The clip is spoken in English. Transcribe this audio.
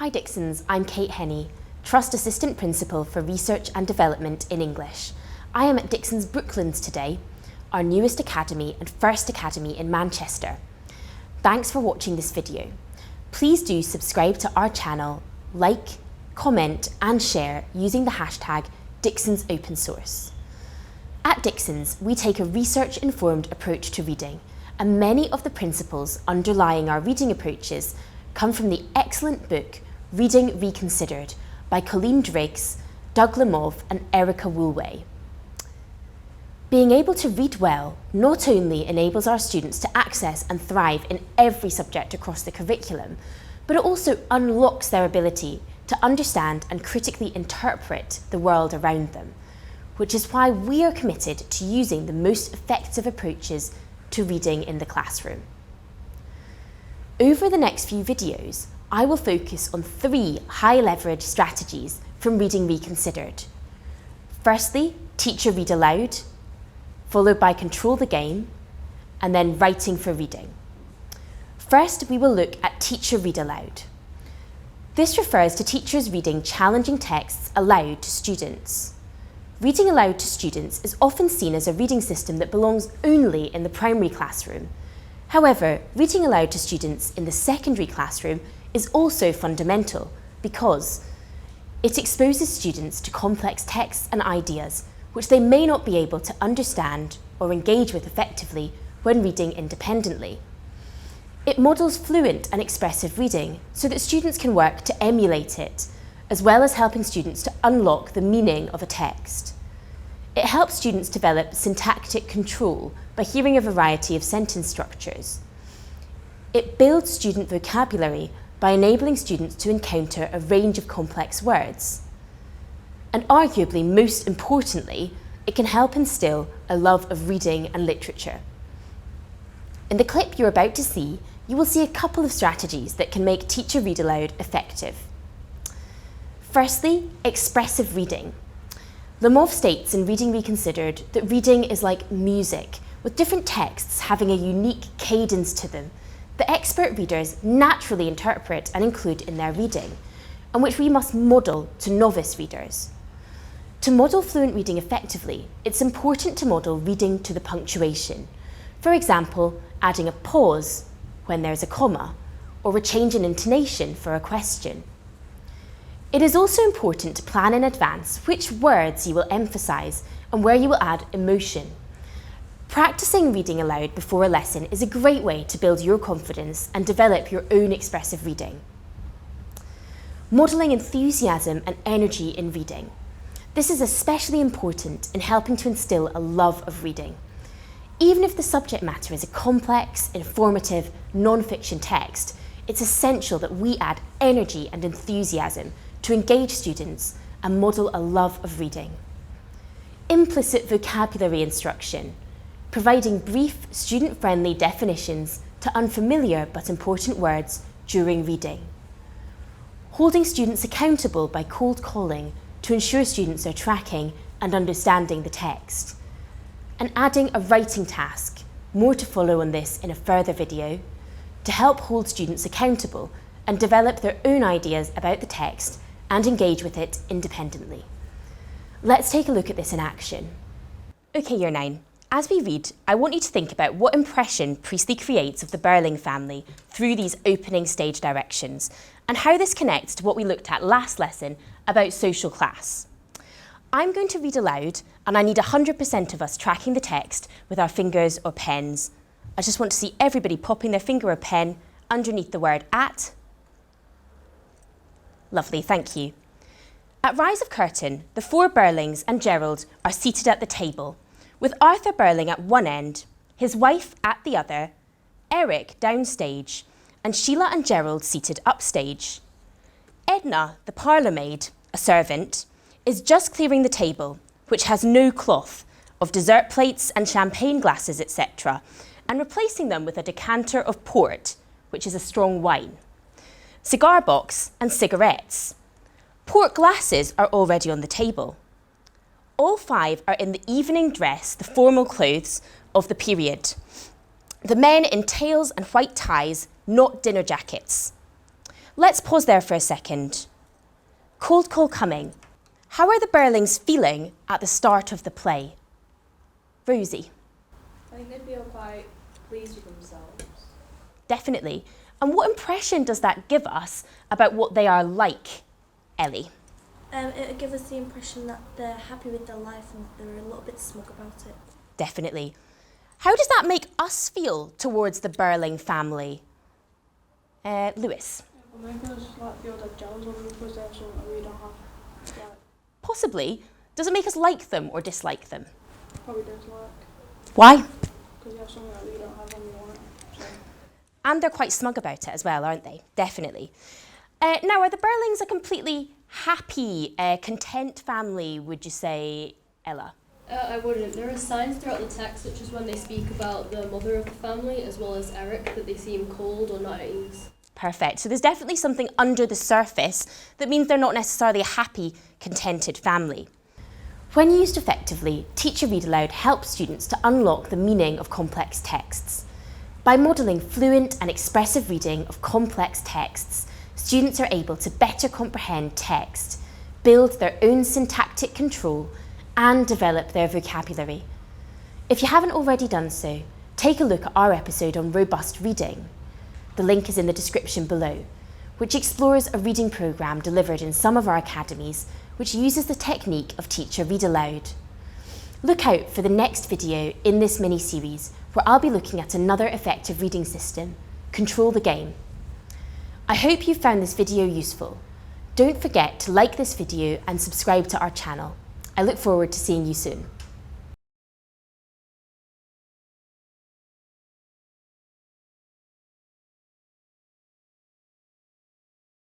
Hi Dixons, I'm Kate Henney, Trust Assistant Principal for Research and Development in English. I am at Dixons Brooklands today, our newest academy and first academy in Manchester. Thanks for watching this video. Please do subscribe to our channel, like, comment and share using the hashtag DixonsOpenSource. At Dixons, we take a research-informed approach to reading, and many of the principles underlying our reading approaches come from the excellent book Reading Reconsidered by Colleen Driggs, Doug Lemov and Erica Woolway. Being able to read well not only enables our students to access and thrive in every subject across the curriculum, but it also unlocks their ability to understand and critically interpret the world around them, which is why we are committed to using the most effective approaches to reading in the classroom. Over the next few videos, I will focus on 3 high-leverage strategies from Reading Reconsidered. Firstly, Teacher Read-Aloud, followed by Control the Game, and then Writing for Reading. First, we will look at Teacher Read-Aloud. This refers to teachers reading challenging texts aloud to students. Reading aloud to students is often seen as a reading system that belongs only in the primary classroom. However, reading aloud to students in the secondary classroom is also fundamental because it exposes students to complex texts and ideas which they may not be able to understand or engage with effectively when reading independently. It models fluent and expressive reading so that students can work to emulate it, as well as helping students to unlock the meaning of a text. It helps students develop syntactic control by hearing a variety of sentence structures. It builds student vocabulary by enabling students to encounter a range of complex words. And arguably, most importantly, it can help instill a love of reading and literature. In the clip you're about to see, you will see a couple of strategies that can make Teacher Read-Aloud effective. Firstly, expressive reading. Lemov states in Reading Reconsidered that reading is like music, with different texts having a unique cadence to them that expert readers naturally interpret and include in their reading, and which we must model to novice readers. To model fluent reading effectively, it's important to model reading to the punctuation. For example, adding a pause when there's a comma, or a change in intonation for a question. It is also important to plan in advance which words you will emphasise and where you will add emotion. Practising reading aloud before a lesson is a great way to build your confidence and develop your own expressive reading. Modelling enthusiasm and energy in reading. This is especially important in helping to instil a love of reading. Even if the subject matter is a complex, informative, non-fiction text, it's essential that we add energy and enthusiasm to engage students and model a love of reading. Implicit vocabulary instruction, providing brief, student-friendly definitions to unfamiliar but important words during reading. Holding students accountable by cold calling to ensure students are tracking and understanding the text. And adding a writing task, more to follow on this in a further video, to help hold students accountable and develop their own ideas about the text and engage with it independently. Let's take a look at this in action. Okay, Year 9. As we read, I want you to think about what impression Priestley creates of the Burling family through these opening stage directions, and how this connects to what we looked at last lesson about social class. I'm going to read aloud, and I need 100% of us tracking the text with our fingers or pens. I just want to see everybody popping their finger or pen underneath the word at. Lovely, thank you. At rise of curtain, the 4 Burlings and Gerald are seated at the table, with Arthur Burling at one end, his wife at the other, Eric downstage, and Sheila and Gerald seated upstage. Edna, the parlour maid, a servant, is just clearing the table, which has no cloth, of dessert plates and champagne glasses, etc., and replacing them with a decanter of port, which is a strong wine, cigar box and cigarettes. Port glasses are already on the table. All 5 are in the evening dress, the formal clothes of the period. The men in tails and white ties, not dinner jackets. let's pause there for a second. Cold call coming. How are the Burlings feeling at the start of the play? Rosie? I think they feel quite pleased with themselves. Definitely. And what impression does that give us about what they are like, Ellie? It would give us the impression that they're happy with their life and they're a little bit smug about it. Definitely. How does that make us feel towards the Burling family? Lewis? It will make us feel jealous of them because they have something that we don't have. Possibly. Does it make us like them or dislike them? Probably dislike. Why? Because they have something that we don't have and we want it. So. And they're quite smug about it as well, aren't they? Definitely. Now, are the Burlings a completely happy, content family, would you say, Ella? I wouldn't. There are signs throughout the text, such as when they speak about the mother of the family, as well as Eric, that they seem cold or not at ease. Perfect. So there's definitely something under the surface that means they're not necessarily a happy, contented family. When used effectively, Teacher Read-Aloud helps students to unlock the meaning of complex texts. By modelling fluent and expressive reading of complex texts, students are able to better comprehend text, build their own syntactic control, and develop their vocabulary. If you haven't already done so, take a look at our episode on robust reading. The link is in the description below, which explores a reading programme delivered in some of our academies which uses the technique of Teacher Read-Aloud. Look out for the next video in this mini-series where I'll be looking at another effective reading system, Control the Game. I hope you found this video useful. Don't forget to like this video and subscribe to our channel. I look forward to seeing you soon.